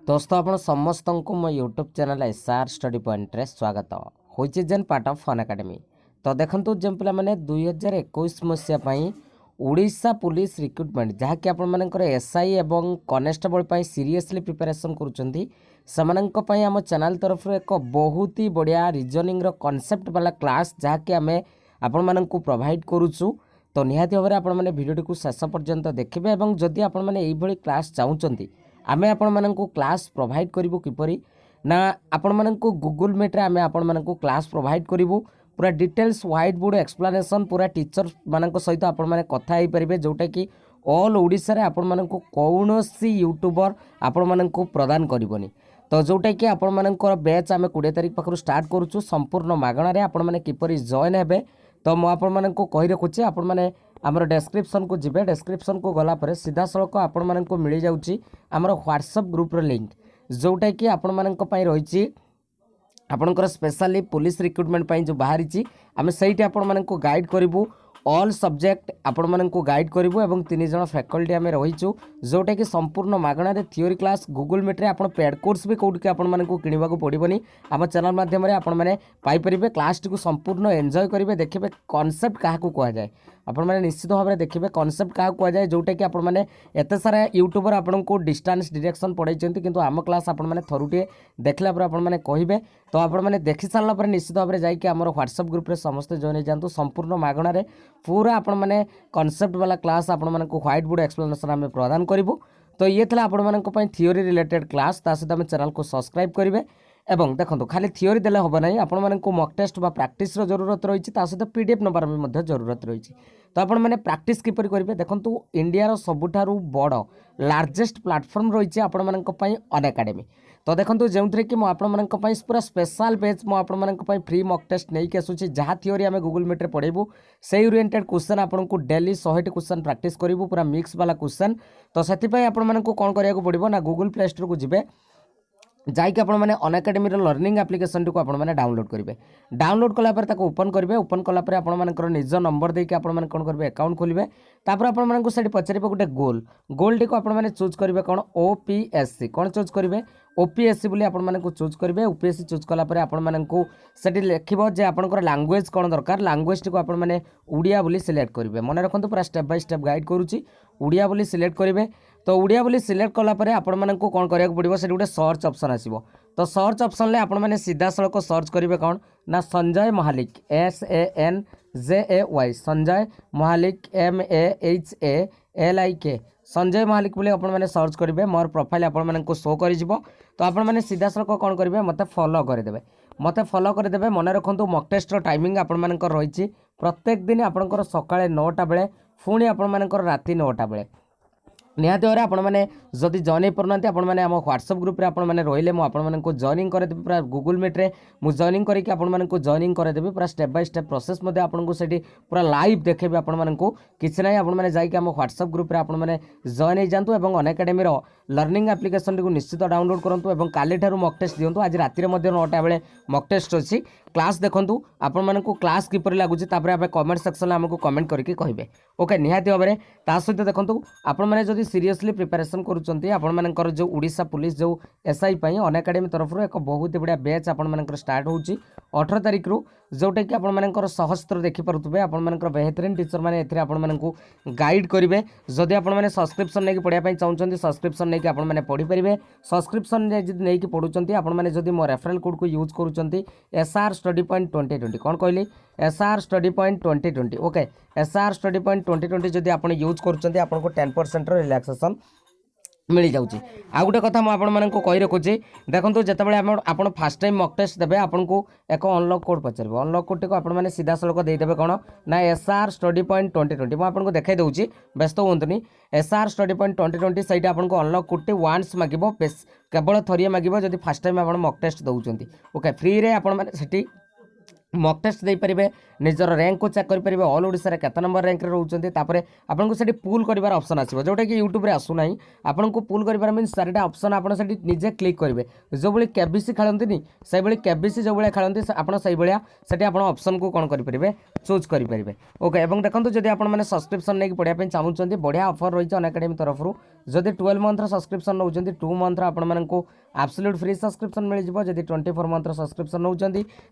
दोस्तों आपण समस्त को मो YouTube channel SR study point रे स्वागत होइछि जेन पार्ट ऑफ फन एकेडमी। तो देखंतु जेम पिला माने 2021 मसिया ओडिशा पुलिस रिक्रुटमेंट जहाँकि आपण मानकर एसआई एवं कनेस्टेबल पई सीरियसली प्रिपरेशन करूचंती समानंक पई हम चैनल तरफ एक बहुत ही बढ़िया रीजनिंग रो कांसेप्ट वाला क्लास जहाँकि आमे आपण माननकु प्रोवाइड करूछु। तो निहाती भाबरे आपण माने वीडियो को शेष पर्यंत देखिबे एवं जदि आपण माने एई भली क्लास चाहुचंती आमे आपण माननकु क्लास प्रोवाइड करिवु किपरि ना आपण माननकु गूगल मीट रे आमे आपण माननकु क्लास प्रोवाइड करिवु पूरा डिटेल्स व्हाइट बोर्ड एक्सप्लेनेशन पूरा टीचर मानक सहित आपण माने कथा हेई परिबे जोटा कि ऑल ओडिसा रे आपण माननकु कौनसी यूट्यूबर आपण माननकु प्रदान करिवनी। तो जोटा कि आपण माननकर बैच आमे 20 तारिख पाखरु स्टार्ट करूछु संपूर्ण मागणा रे आपण माने किपरि जॉइन हेबे। तो मु आपण माननकु कहि रखुछि आपण माने आमर डेस्क्रिप्शन को जिबे डेस्क्रिप्शन को गला पर सीधा सड़क आपण माननकु मिली जाउछि आमर व्हाट्सएप ग्रुप रो लिंक जोटा कि आपण माननक पई रहिछि आपणकर स्पेशली पुलिस रिक्रुटमेंट पई जो बाहरी आम सहीटी आपण माननकु गाइड करिवु ऑल सब्जेक्ट आपण माननकु गाइड करिवु एवं 3 जण फैकल्टी आमे रहिछु जोटा कि संपूर्ण मागणा रे थ्योरी क्लास गूगल मीट रे आपण पेड कोर्स भी कोड के आपण माननकु किनिबा को पड़िबनी आम चैनल माध्यम रे आपण माने पाई परिबे क्लास टी को संपूर्ण एन्जॉय करिवे देखिबे कांसेप्ट काहा को कहआ जाय आपण माने निश्चित भाव में देखिए कांसेप्ट क्या कहआ जाए जोटा कि आपण माने एते सारा यूट्यूबर आपण को डिस्टेंस डायरेक्शन पढ़ाई किंतु आम क्लास आपण माने थरुटे देखला पर आपण माने कहिबे। तो आपण माने देखि सारला पर निश्चित भाव में जाइए हमर व्हाट्सएप ग्रुप रे समस्त जॉइन हो जांतु संपूर्ण मागणा रे पूरा आपण माने कांसेप्ट वाला क्लास आपण माने को व्हाइट बोर्ड एक्सप्लेनेशन आमे प्रदान करिवु। तो ये थला आपण माने को पई थ्योरी रिलेटेड क्लास ता सहित आमे चैनल को सब्सक्राइब करिवे एवं देखो खाली थ्योरी देले होबा नहीं आपण माने को मॉक टेस्ट बा प्रैक्टिस रो जरूरत रही सहित पीडीएफ नंबर भी मध्य जरूरत रही। तो आपण माने प्रैक्टिस किपर करिवे देखंतु इंडिया रो सबुठारु बड़ लार्जेस्ट प्लेटफॉर्म रही आपण माने को पई अनएकेडमी। तो देखंतु जेउथरे कि मो आपण माने को पई पूरा स्पेशल पेज मो आपण माने को पई फ्री मॉक टेस्ट नै के आसुची जहा थ्योरी हमें गूगल मीट रे पढेबू सेही ओरिएंटेड क्वेश्चन आपण को डेली 100 क्वेश्चन प्रैक्टिस करिवू पूरा मिक्स वाला क्वेश्चन। तो सेति पई आपण माने को कोन करिया को पड़िबो ना गूगल प्ले स्टोर को जिबे जाइए आपण मैंने अनएकेडमी लर्निंग एप्लिकेशन टी को आपण मैंने डाउनलोड करेंगे। डाउनलोड कलापर ताको ओपन करेंगे ओपन कलापर आपण मानकर निज नंबर देके आपण माने कोन करबे अकाउंट खोलिबे तापर आपण मानकु सेठी पचारिबे गोटे गोल टी को आपण माने चूज करेंगे कौन ओपीएससी कौन चूज करेंगे ओपीएससी बोली आपण मानकु चूज करेंगे। ओपीएससी चूज कलापर आपण मानकु सेठी लिखिबो जे आपनकर लैंग्वेज कोन दरकार लैंग्वेज टी को आपण माने उड़िया बोली सिलेक्ट करेंगे। मन रखंतु पूरा स्टेप बाय स्टेप गाइड करूची उड़िया बोली सिलेक्ट करेंगे। तो उड़िया बोली सिलेक्ट कलापर आपण मानकु कोन करिया पड़िबो सेठी गोटे सर्च ऑप्शन आसीबो। तो सर्च ऑप्शन ले आपण माने सीधा सड़क सर्च करेंगे कौन ना संजय महालिक SANJAY संजय महालिक MAHALIK संजय महालिक बोले आपण माने सर्च करेंगे मोर प्रोफाइल आपण माने को शो करि जिवो। तो आपण माने सीधा सड़क कौन करेंगे मते फॉलो करदेबे मन रखंतु मॉक टेस्ट रो टाइमिंग आपण मानकर रहिछि प्रत्येक दिन आपनकर सकाळे 9टा बेले पुणी आपण मानकर राति 9टा बेले निहाती भाव आपण मैंने जदि जॉइन हो पारना आपण मैंने आम व्हाट्सएप ग्रुप रे आपण मैंने रहिले मु आपण माननकु जॉइनिंग करदेबी पूरा गूगल मीट रे मु जॉइनिंग करके आपण माननकु जॉइनिंग करदेबी पूरा स्टेप बाय स्टेप प्रोसेस मध्ये आपनको सेठी पूरा लाइव देखेबी आपण माननकु किछ नै आपण माने जाई के हम व्हाट्सएप ग्रुप रे आपण माने जॉइन हो जांतु एवं अनएकेडमी रो लर्निंग एप्लिकेशन को निश्चित डाउनलोड करंतु एवं काली ठारू मॉक टेस्ट दियंतु। आज राति रे मध्ये 9टा बेले मॉक टेस्ट अछि क्लास देखंतु आपण माननकु क्लास किपर लागुची तापर आपे कमेंट सेक्शन में हमकु कमेंट करके कहिबे ओके। निहाती भाबरे ता सहित देखंतु आपण माने जदि सीरियसली प्रिपरेशन करूचंती आपण मानकर जो ओडिशा पुलिस जो एसआई पई अनएकेडमी तरफ रो एक बहुत बढ़िया बैच आपण मानकर स्टार्ट होउची 18 तारिख रु जोटा कि आपण मानकर सहस्त्र देखि परतुबे आपण मानकर बेहतरीन टीचर माने एथरे आपण मानकु गाइड करिवे। जदि आपण माने सब्सक्रिप्शन नै कि पढिया पई चाहुचंती सब्सक्रिप्शन नै कि आपण माने पढि परिबे सब्सक्रिप्शन नै कि पढुचंती आपण माने जदि मो रेफरल कोड को यूज करूचंती SR स्टडी पॉइंट 2020 कोन कहली SR study point 2020 okay SR study point 2020 जदि आपण यूज करूचंती आपण को 10% रिलैक्सेशन मिल जाउची। आ गोटे कथा मु आपण मानन को कहि रखुची देखंतु जतबेले आपण फर्स्ट टाइम मॉक टेस्ट देबे आपण को एक अनलॉक कोड पचरबो अनलॉक कोड को आपण माने सीधा सळक देई देबे कोन ना SR स्टडी पॉइंट 2020 मु आपण को देखाई दउची व्यस्त होंतनी SR स्टडी पॉइंट 2020 साइड आपण को अनलॉक कोड टे वन्स मागिबो केवल थरिया मागिबो जदि फर्स्ट टाइम आपण मॉक टेस्ट दउचंती ओके फ्री रे आपण माने सेठी मॉक टेस्ट दे पारे निजर रैंक को चेक करेंगे ऑल ओडिशा केते नंबर रैंक रे रहउचंती तापरे आपन को सेठी पूल करिवार ऑप्शन आसीबो जोटा कि यूट्यूब रे आसु नाही आपन को पूल करिवार मींस चारटा ऑप्शन आपन सेठी निजे क्लिक करिवे जो बळी केबीसी खेलंती से बळी केबीसी जो बळे खेलंती आपन सही बळिया सेठी आपन ऑप्शन को कोन करि परिबे चूज करि परिबे ओके। एवं देखंतु जदि आपन माने सब्सक्रिप्शन नै कि पढिया पे चाहुचंती बढ़िया ऑफर रहिछ अनएकेडमी तरफ रु जदि 12 मंथर सब्सक्रिप्शन नौ 2 मंथर आपको एब्सोल्यूट फ्री सब्सक्रिप्शन मिल जाव जदि 24 मंथर सब्सक्रिप्शन नौ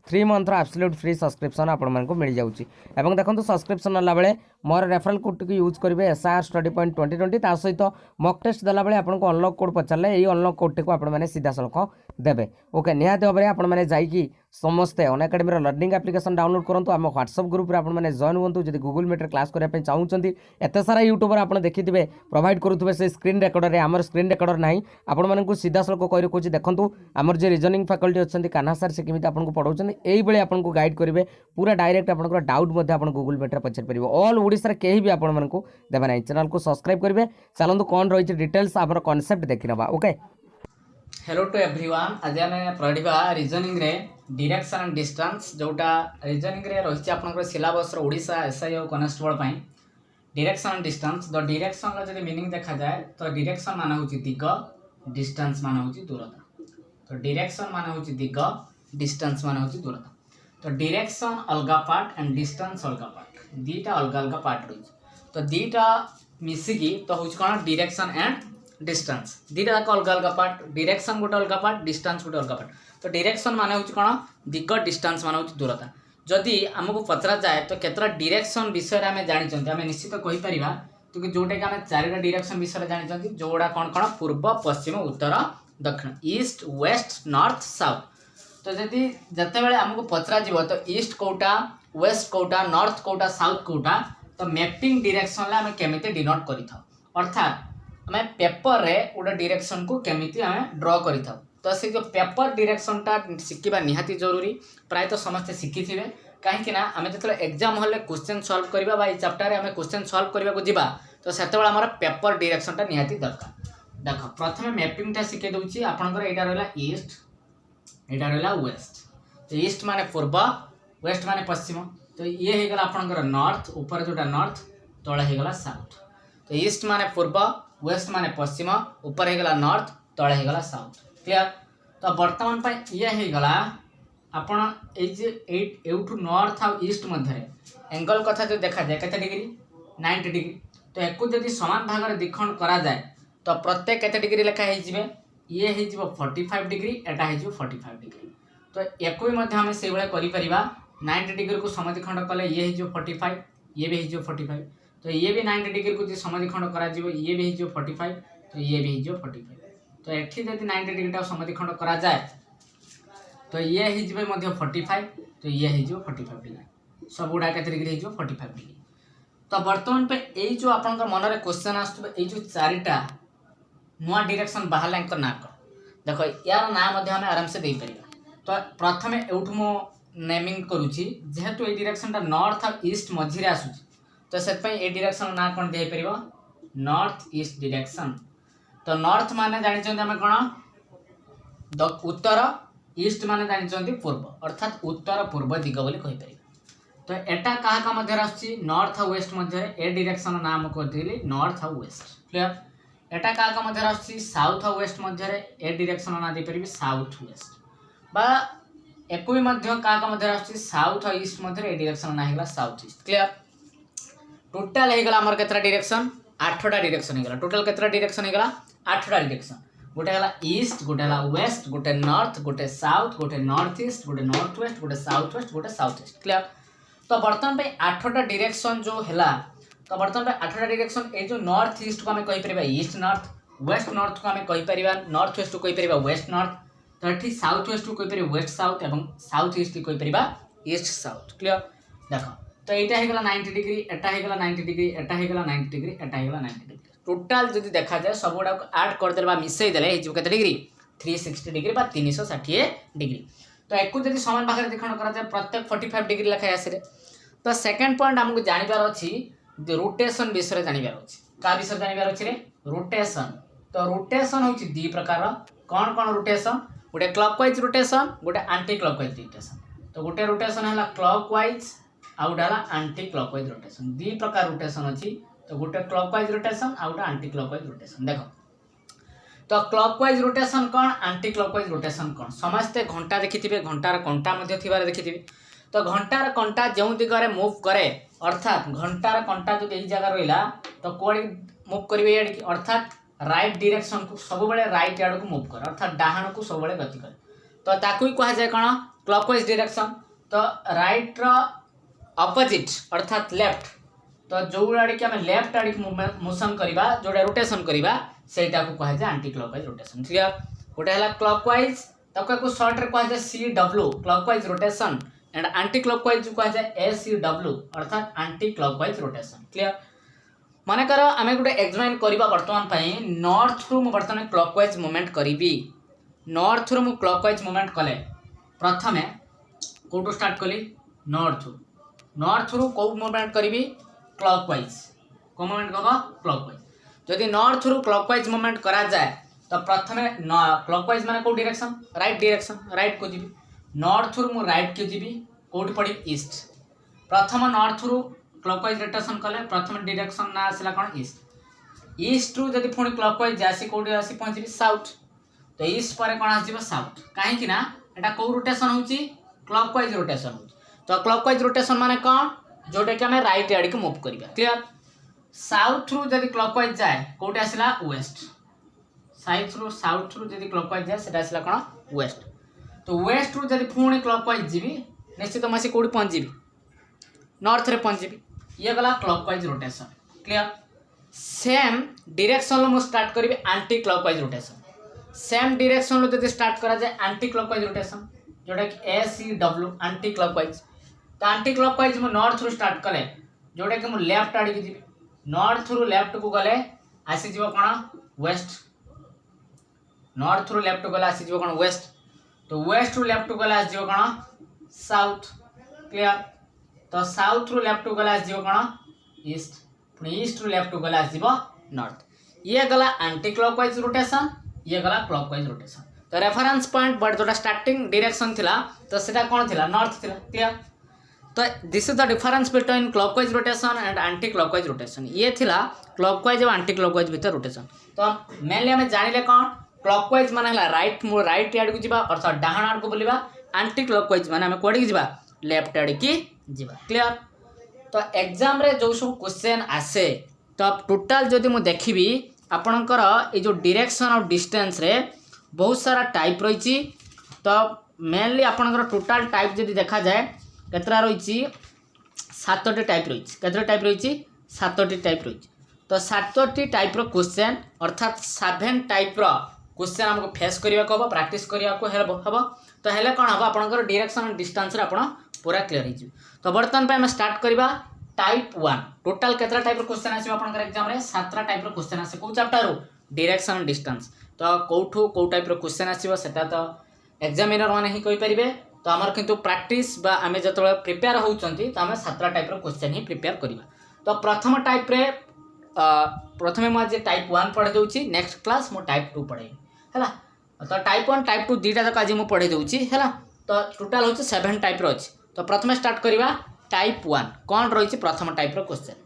3 मंथर एब्सोल्यूट फ्री सब्सक्रिप्शन आपको मिल जाऊँगी एवं देखो सब्सक्रिप्शन नाला बेले मोर रेफरल कोड टी यूज करेंगे SR स्टडी पॉइंट 2020 ता सहित मॉक टेस्ट देला बेले आपको अनलॉक कोड पचारे यही अनलॉक कोड टी आपने सीधा सड़क देवे ओके निहाती भाव में आपने जाइए समस्ते अनएकाडेमी लर्निंग एप्लिकेशन डाउनलोड करूँ आम व्हाट्सअप ग्रुप में आपने जॉइन हूँ जब गूगल मीटर क्लास करने चाहते एत सारा यूट्यूबर आप देखिए प्रोवाइड करुवे से स्क्रीन रेकर्डर आमर स्क्रीन रेकर्डर ना आपको सीधा सड़क कही रखुच्छी देखो आमर जो रिजनिंग फैकल्टी अच्छा कान्हा सर से केमी आपको पढ़ाऊँ यही आपको गाइड करेंगे पूरा डायरेक्ट आप डाउट आप गूगल मीटर पचार पारे ऑल ओडिशा कहीं भी आपको देवे ना चैनल को सब्सक्राइब करेंगे चलते कौन रही डिटेल्स आम कॉन्सेप्ट देखी ना ओके। हेलो टू एवरीवन आज आम पढ़ा रिजनिंग रे डायरेक्शन एंड डिस्टेंस जोटा रिजनिंग रे रही आपन सिलेबस ओडिशा एसआई और constable direction and distance the direction जब मीनिंग देखा जाए तो डायरेक्शन मान होची दिग डिस्टेंस मान होची दूरता तो डायरेक्शन मान होची दिग डिस्टेंस मान होची दूरता तो डायरेक्शन अलगा पार्ट एंड डिस्टेंस अलगा पार्ट दीटा अलग अलग पार्ट रही तो दीटा मिसिकी तो हूँ कौन डायरेक्शन एंड डिस्टेंस दीटा जाक अलग अलग पार्ट डायरेक्शन गोटे अलग पार्ट डिस्टेंस गोटे अलग पार्ट तो डायरेक्शन मान हूँ कौन दिग डिस्टेंस मान हूँ दूरता जदि आमको पचरा जाए तो केतरा डायरेक्शन विषय में जानी आम निश्चित कहीपर तो जोटा कि आम चारिटा डायरेक्शन विषय जानी जोड़ा कौन कौन पूर्व पश्चिम उत्तर दक्षिण ईस्ट वेस्ट नॉर्थ साउथ तो जदि जिते बड़े आमको पचरा जीव तो ईस्ट कोटा वेस्ट कोटा नॉर्थ कोटा साउथ कोटा तो मैपिंग डायरेक्शन आम केमी डिनोट कर अर्थात आम पेपर रे गोटे डायरेक्शन को केमी आम ड्र कर तो से जो पेपर डायरेक्शन टा शिखा निहाती जरूरी प्रायतः समस्ते शिखी थे कहीं आम जो एग्जाम हॉल क्वेश्चन सॉल्व करवा ये चैप्टर आम क्वेश्चन सॉल्व करने को जीवा तो से आम पेपर डायरेक्शन टा निहाती दरकार देख प्रथम मैपिंग टा शिखे दूसरी आपंकर यहाँ रहा ईस्ट यहाँ रहा वेस्ट तो ईस्ट माने पूर्व वेस्ट माने पश्चिम तो ये होगा आपंकर नॉर्थ ऊपर जोटा नॉर्थ तले होगा साउथ तो ईस्ट माने पूर्व वेस्ट माने पश्चिम ऊपर होगा नॉर्थ तले होगा साउथ क्लियर तो बर्तमान पर ये होगा आपण एठू नॉर्थ आ ईस्ट मध्य एंगल कथा जो देखा जाए केते डिग्री 90 डिग्री तो एक जब समान भाग में द्विखंड करा जाए तो प्रत्येक केते डिग्री लेखा ये हो 45 डिग्री एटा हो 45 डिग्री तो एक आम से भाया कर 90 डिग्री को समद्विखंड कले ये हो 45 ये भी हो 45 तो ये भी 90 डिग्री को समद्विखंड करा ये भी हो 45 तो ये भी हो 45 तो एठी जब 90 डिग्री समद्विखंड करा जाए तो ये हो 45 तो ये हो 45 डिग्री सब गुड़ा के डिग्री हो 45 डिग्री तो बर्तमान पे यही जो आप मन में क्वेश्चन आसो चारिटा नुआ डायरेक्शन बाहर ना कौन देख यार ना आम आराम से देपर तो प्रथम एठू मो नेमिंग करुच्ची जेहेतु ये डायरेक्शन टा नॉर्थ और ईस्ट मझे आसूँ तो से डायरेक्शन ना कौन देपर नॉर्थ ईस्ट डायरेक्शन तो नॉर्थ माने जानी आम कौन उत्तर ईस्ट माने जानी पूर्व अर्थात उत्तर पूर्व दिग बोली कहीपर तो एटा क्या मध्य आसूँ नॉर्थ और वेस्ट मध्य ए डायरेक्शन नाम कहती नॉर्थ और वेस्ट क्लियर एटा क्या मध्य आसूँ साउथ और वेस्ट मध्य ए डायरेक्शन ना देपर साउथ वेस्ट बा एक क्या आसूँ साउथ और ईस्ट मध्य ए डायरेक्शन ना होगा साउथ ईस्ट क्लियर टोटाल होगा आमर केतरा डायरेक्शन 8टा डायरेक्शन होगा टोटाल केतरा डायरेक्शन होगा 8टा डायरेक्शन गोटे है ईस्ट गोटे है वेस्ट गोटे नॉर्थ गोटे साउथ गोटे नॉर्थ ईस्ट गोटे नॉर्थ वेस्ट गोटे गोटे साउथ ईस्ट क्लियर तो बर्तमान पे 8टा डायरेक्शन जो है तो बर्तमान पे 8टा डायरेक्शन ये जो नॉर्थ ईस्ट को आम कहीपर ईस्ट नॉर्थ वेस्ट नॉर्थ को आम कहीपर नॉर्थ वेस्ट को कहीपर वेस्ट नॉर्थ तो ये साउथ वेस्ट को कहीपर वेस्ट साउथ और साउथ ईस्ट को कहीपर ईस्ट साउथ क्लियर देख तो यहाँ होगा 90 डिग्री एटा होगा 90 डिग्री एटा होगा 90 डिग्री एटा होगा 90 डिग्री टोटाल जब देखा जाए सब गुड़ा आड करदे मिसईदे के डिग्री 360 डिग्री 360 डिग्री तो एक जब समान भाग में द्विखंड करा प्रत्येक 45 डिग्री लेखाएं आसे तो सेकेंड पॉइंट आमको जानवर अच्छी रोटेशन विषय जानवर अच्छी क्या विषय जानवर अच्छे रोटेशन तो रोटेशन हूँ दी प्रकार कौन कौन रोटेशन गोटे क्लॉकवाइज रोटेशन गोटे आंटी क्लॉकवाइज रोटेशन तो गोटे रोटेशन है क्लॉकवाइज आउ गोटे आंटी क्लॉकवाइज रोटेशन दी प्रकार रोटेशन अच्छी तो गोटे क्लॉकवाइज रोटेशन आउ गोटे आंटी क्लॉकवाइज रोटेशन देख तो क्लॉकवाइज रोटेशन कौन आंटी क्लॉकवाइज रोटेशन कौन समस्ते घंटा देखिथे घंटार कंटा देखिथे तो घंटार कंटा जो दिगरे मुव करे अर्थात घंटार कंटा जो यही जगह रहा तो कौन मुव करेंगे अर्थात राइट डायरेक्शन को सब बेले राइट आड़ को मूव करे अर्थात डाहाण को सब बेले गति करे तो ताकू ही कहा जाए कौन क्लॉकवाइज डायरेक्शन तो राइट रो अपोजिट अर्थात लेफ्ट तो जो आड़े कि आम लेफ्ट आड़ मोशन करवा जोड़ा रोटेशन करवा सेटा को कहा जाए एंटी क्लॉकवाइज रोटेशन क्लियर गोटे है क्लॉकवाइज ताको शॉर्ट रे कहा जाए CW clockwise rotation and anti clockwise कहा जाए ACW अर्थात एंटी क्लॉकवाइज रोटेशन क्लियर माने कर आम गोटे एग्जामिन करवा बर्तमान पाई नॉर्थ रु बर्तमान क्लॉकवाइज मूवमेंट करी नॉर्थ रु क्लॉकवाइज मूवमेंट कले प्रथमे कोटू स्टार्ट कली नॉर्थ रु कौ मूवमेंट करी क्लॉकवाइज को मूवमेंट करबा क्लॉकवाइज जदि नॉर्थ रु क्लॉकवाइज मूवमेंट करा जाए तो प्रथमे क्लॉकवाइज माने को डायरेक्शन राइट को जीवी नॉर्थ रु मु राइट को जीवी कोठी पड़ी ईस्ट प्रथम नॉर्थ रु क्लॉकवाइज रोटेशन कले प्रथम डायरेक्शन ना आसला कौन ईस्ट रु जदि पुणी क्लॉकवाइज आसी कोठी आसी पहुंची साउथ तो ईस्ट पर कौन आसीबो साउथ काहे ना एटा को रोटेशन होची क्लॉकवाइज रोटेशन होची तो क्लॉकवाइज रोटेशन माने कौन जोटा कि हमें राइट आड़ को मूव करबा क्लियर साउथ रु जदि क्लॉकवाइज जाए कोठी आसला वेस्ट साउथ रु जदि क्लॉकवाइज जाए सेटा आसला कौन वेस्ट तो वेस्ट रु जदि पुणी क्लॉकवाइज जीवी निश्चित मासी कोठी पहुंच जीवी नॉर्थ रे पहुंच जीवी ये गला clockwise rotation clear same direction लो मु स्टार्ट करी anti clockwise rotation same direction लो जदि स्टार्ट करा जाए एंटी क्लॉकवाइज रोटेशन जोटा कि ACW एंटी क्लॉकवाइज तो एंटी क्लॉकवाइज मु नॉर्थ रु स्टार्ट कले जोटा कि मु लेफ्ट आड़ के जीवी नॉर्थ रु लेफ्ट को गले आसी जीवो कोन वेस्ट नॉर्थ रु लेफ्ट गले आसी जीवो कोन वेस्ट तो वेस्ट रु लेफ्ट गले आसी जीवो कोन साउथ क्लियर तो साउथ रु लेफ्ट गले आसी जीवो कोन ईस्ट पुनी ईस्ट रु लेफ्ट गले आसी जीवो नॉर्थ ये गला एंटी क्लॉकवाइज रोटेशन ये गला क्लॉकवाइज रोटेशन तो रेफरेंस पॉइंट बट जोटा स्टार्टिंग डायरेक्शन थिला तो सेटा कोन थिला नॉर्थ थिला क्लियर तो this is the difference between clockwise rotation and anti clockwise rotation ये थिला क्लॉकवाइज और एंटी क्लॉकवाइज भीतर रोटेशन तो मेनली हमें जानिले कौन क्लॉकवाइज माने हला राइट आड़ को जीवा अर्थात डाहाण आड़ को बोलिबा एंटी क्लॉकवाइज माने हमें कोडी जीवा लेफ्ट आड़ की जीवा क्लियर तो एग्जाम रे जो सब क्वेश्चन आसे तो टोटल जदि मु देखिबी आपणकर ए जो डायरेक्शन और डिस्टेंस रे बहुत सारा टाइप रही तो मेनली आपणकर टोटल टाइप जदि देखा जाए केतरा रही 7टी टाइप रही केतरा टाइप रही 7टी टाइप रही तो 7टी टाइप रो क्वेश्चन अर्थात 7 टाइप रो क्वेश्चन हमको फेस करने को हम प्राक्ट करने तो हेल्ले कौन हम आपंकर डायरेक्शन एंड डिस्टेंस आपण पूरा क्लीयर हो तो बर्तमान आम स्टार्ट करवा टाइप 1 टोटाल केतरा टाइप क्वेश्चन आसो आपंकर एग्जाम रे 7टा टाइप क्वेश्चन आसे को चैप्टर डायरेक्शन एंड डिस्टेंस तो कौठू कौ टाइप क्वेश्चन आसो सेटा तो एग्जामिनर मैंने ही कहींपर तो आमर किंतु प्रैक्टिस बा आमे जतले प्रिपेयर होउचंती तो आमे 7टा टाइप रो क्वेश्चन ही प्रिपेयर करबा तो प्रथम टाइप रे प्रथमे मु आज टाइप 1 पढ़े दउची नेक्स्ट क्लास मु टाइप 2 पढ़े हैला तो टाइप 1 टाइप 2 दीटा तक आज मु पढ़े दउची हैला तो टोटल होची 7 टाइप रो अछि तो प्रथमे स्टार्ट करबा टाइप 1 कोन रहिछि प्रथम टाइप रो क्वेश्चन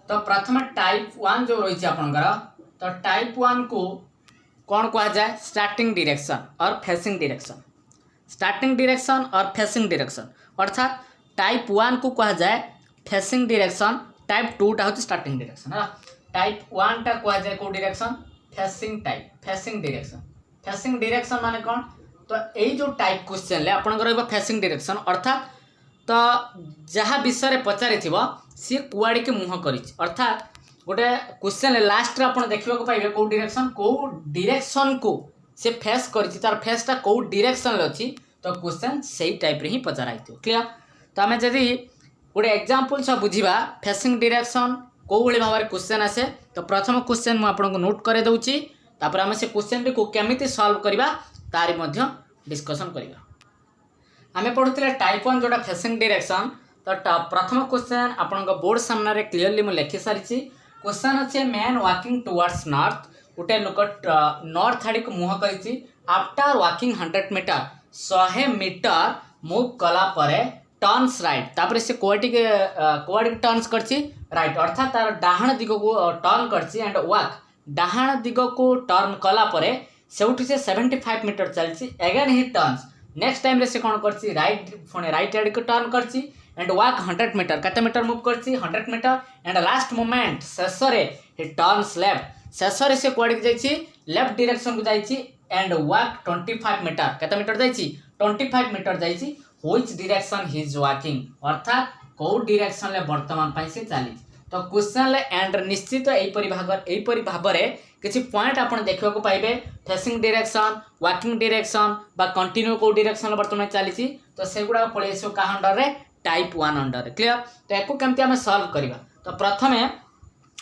तो प्रथम टाइप 1 जो रहिछि आपनकर तो टाइप 1 को कौन कहा जाए स्टार्टिंग डायरेक्शन और फेसिंग डायरेक्शन स्टार्टिंग डायरेक्शन और फेसिंग डायरेक्शन अर्थात टाइप 1 को कहा जाए फेसिंग डायरेक्शन टाइप 2 टा होची स्टार्टिंग डायरेक्शन है टाइप 1 टा कहा जाए को direction facing type facing direction माने कौन तो यही जो टाइप क्वेश्चन ले आपन फेसिंग डायरेक्शन अर्थात तो जहाँ विषय रे पचारि थिबो सी कुआड़ी के मुह करी अर्थात गोटे क्वेश्चन लास्ट आप देखा पाइबे कौ डायरेक्शन को से फेस कर तार फेसटा कौ डायरेक्शन अच्छी तो क्वेश्चन से टाइप रे ही पचाराई क्लियर तो आम जदि गोटे एग्जांपल सब बुझा फेसिंग डायरेक्शन कौ भाई भाव में क्वेश्चन आसे तो प्रथम क्वेश्चन मुझे नोट कर दूची तापर आम से क्वेश्चन को केमिति सॉल्व करवा तारी डिस्कशन करवा आम पढ़ुले टाइप 1 जोटा फेसिंग डायरेक्शन तो प्रथम क्वेश्चन आपण बोर्ड सामने क्लीयरली मुझे लिखि सारी क्वेश्चन अच्छे मैन वाकिंग टुवर्ड्स नॉर्थ गोटे लोक नॉर्थ आड़ को मुह कर after walking 100 metre 100 metre move कला परे टर्न्स राइट तापर से कोआडी टर्न्स करछि राइट अर्थात तार डाहाण दिग को टर्न करछि एंड वाक डाहाण दिग को टर्न कला परे सेउठी से 75 मीटर चलछि again he turns next time रे से कोन करछि राइट पुणे राइट आड़ को टर्न करछि एंड वाक 100 मीटर कते मीटर मूव करछि 100 मीटर एंड लास्ट मोमेंट शेष रे he turns left शेष रे से कोड जाइछि लेफ्ट डायरेक्शन को जाइछि एंड वॉक 25 मीटर केते मीटर जाइछि 25 मीटर जाइछि which direction he is walking अर्थात को डायरेक्शन ले वर्तमान पई से चली तो क्वेश्चन ले एंड निश्चित एपरी भाव किसी पॉइंट आपण देखा पाइबे फेसिंग डायरेक्शन वॉकिंग डायरेक्शन बा कंटिन्यू को डायरेक्शन वर्तमान चली तो सेगुड़ा पड़े आसो क्या अंडर रे टाइप 1 अंडर रे क्लियर तो याको केमती आमे सॉल्व करबा तो प्रथमे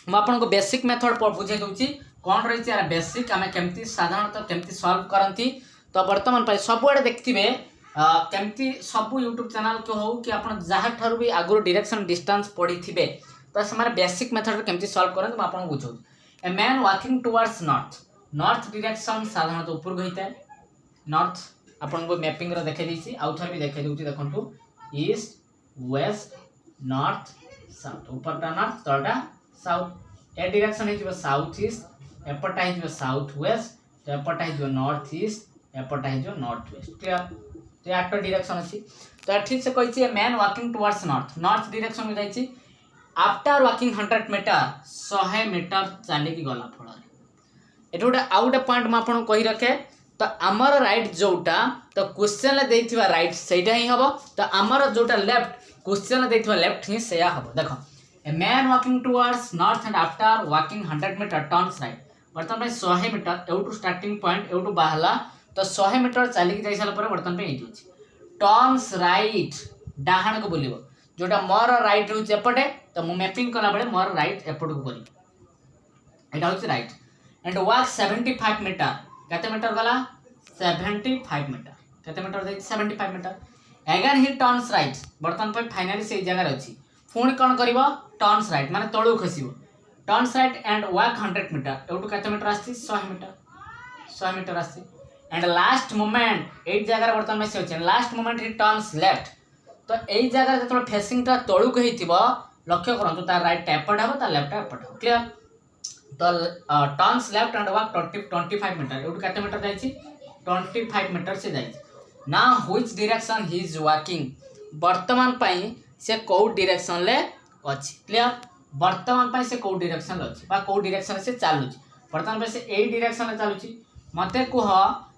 म आपनको बेसिक मेथड बुझे दूची कौन रही यार बेसिक आमे केमती साधारणतः केमती सॉल्व करंती तो वर्तमान पाई सबुआडे देखथिबे केमती सब यूट्यूब चैनल के हो कि आपण जहाँ ठारू भी आगुर डायरेक्शन डिस्टेंस पढ़ी थिबे तो से बेसिक मेथड केमती सॉल्व करंत म आपन बुझौ a man walking towards north north direction साधारणतः ऊपर होता है नॉर्थ आपन को मैपिंग रो देखे दीची आउ थर भी देखे दूची देखंतु ईस्ट वेस्ट नॉर्थ साउथ ऊपरटा नॉर्थ तळटा साउथ ए डायरेक्शन हे साउथ ईस्ट एपटा हे साउथ वेस्ट एपटा हे नॉर्थ ईस्ट एपटा हे नॉर्थ वेस्ट क्लियर तो आठ डायरेक्शन अछि तो ठीक से कहि छी man walking towards north north direction में जाई आफ्टर वॉकिंग 100 मीटर 100 मीटर चली की गला फल ये गोटे आउ गोटे पॉइंट मुझे आपको कही रखे तो आमर राइट जोटा तो क्वेश्चन देथिबा राइट सेटा ही हम तो आमर जोटा लेफ्ट क्वेश्चन देथिबा लेफ्ट ही सेया हम देख a man walking towards north and after walking 100 metre turns right बर्तमान 100 मीटर एवटू स्टार्टिंग पॉइंट एवटू बाहला तो 100 मीटर चलिक जाई साला पर बर्तमान पे एठी अछि टर्न्स राइट डाहाण को बोलिबो जोटा मोर राइट रहउछ एपटे तो मु मैपिंग कला बेले मोर राइट एपट को करी एटा होछ राइट एंड वॉक 75 मीटर केते मीटर गला 75 मीटर केते मीटर जाई 75 metre again he turns right बर्तमान पे फाइनली से जगह अछि पुणी कोन करबो टर्न्स राइट माने तळु खसिबो turns right and walk 100 metre एवटू केते मीटर आछि 100 मीटर आछि एंड लास्ट मोमेंट एट जगह बर्तमान में से अछि लास्ट मोमेंट ही टर्न्स लेफ्ट तो यही जगह जो फेसिंग तलू को लक्ष्य करूँ तार राइट एपट हम तार लेफ्ट एपट हम क्लियर तो turns left and walk 25 metre एवटू केते मीटर जाइछि 25 मीटर से जाइछि ना which direction he is walking वर्तमान पई से को डायरेक्शन ले अछि क्लियर वर्तमान पई से को डायरेक्शन ले अछि बा को डायरेक्शन से चालुछि वर्तमान पई से एई डायरेक्शन ले चालुछि मते कुह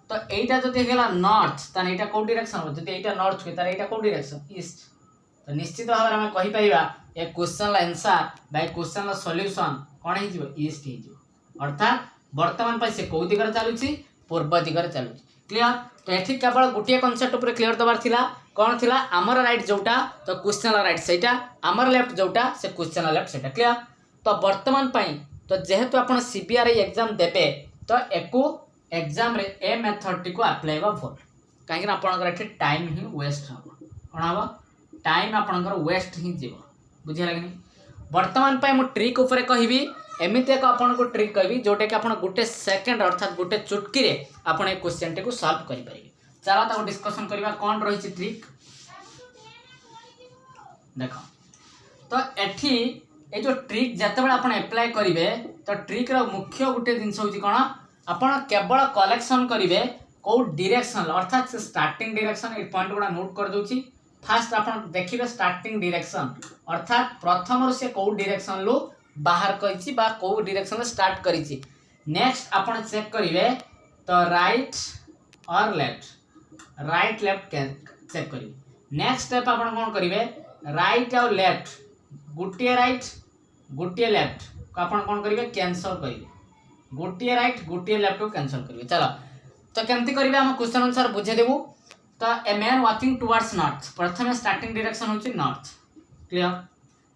तो एटा जति गेला नॉर्थ ताने एटा को डायरेक्शन हो जति एटा नॉर्थ के तारे एटा को डायरेक्शन ईस्ट तो निश्चित भाव में कहि परिबा ए क्वेश्चन ला आंसर बाय क्वेश्चन ला सॉल्यूशन कोन हे जिवो ईस्ट हे जिवो अर्थात वर्तमान पई से को दिगरे चालुछि पूर्व दिगरे चालुछि क्लियर तो एठी केवल गुटिया कांसेप्ट ऊपर क्लियर दबार थिला कोन थिला हमर राइट जोटा तो क्वेश्चन ला राइट सेटा हमर लेफ्ट जोटा से क्वेश्चन ला लेफ्ट सेटा क्लियर तो वर्तमान पई तो जेहेतु आपण सीबीआरआई एग्जाम देबे तो एको एग्जाम रे ए मेथड टी को अप्लाई बा भल काहे आपनकर एठी टाइम ही वेस्ट हो कोन हो टाइम आपनकर वेस्ट ही जीव बुझिया लागनी वर्तमान पय मु ट्रिक ऊपर कहबी एमिते एक आपन को ट्रिक कहबी जोटे कि आपन गुटे सेकंड अर्थात गुटे चुटकी रे आपन ए क्वेश्चन टी को सॉल्व करि परिबे चला ता डिस्कशन करबा कोन रही छि ट्रिक देखो तो एठी ए जो ट्रिक जते बेला आपन अप्लाई करिवे तो ट्रिक रो मुख्य गुटे जिंस होछि कोन आपण केवल कलेक्शन करेंगे कौ डायरेक्शन अर्थात से स्टार्टिंग डायरेक्शन ए पॉइंट गुड़ा नोट कर दूची फास्ट आपण देखिबे स्टार्टिंग डायरेक्शन अर्थात प्रथम से कौ डायरेक्शन लो बाहर करिछि बा कौ डायरेक्शन स्टार्ट करिछि नेक्स्ट आपण चेक करिवे तो राइट और लेफ्ट चेक करिवे नेक्स्ट स्टेप आपण कोन करिवे राइट और लेफ्ट गुटिए राइट गुटिए लेफ्ट को आपण कोन करिवे कैंसल करिवे गोटे राइट गोटे लेफ्ट को कैंसल करिवे चलो तो केमती करिवे हम क्वेश्चन अनुसार बुझे देबू तो ए मैन वॉकिंग टुवर्ड्स नॉर्थ प्रथम स्टार्टिंग डायरेक्शन होची नॉर्थ क्लियर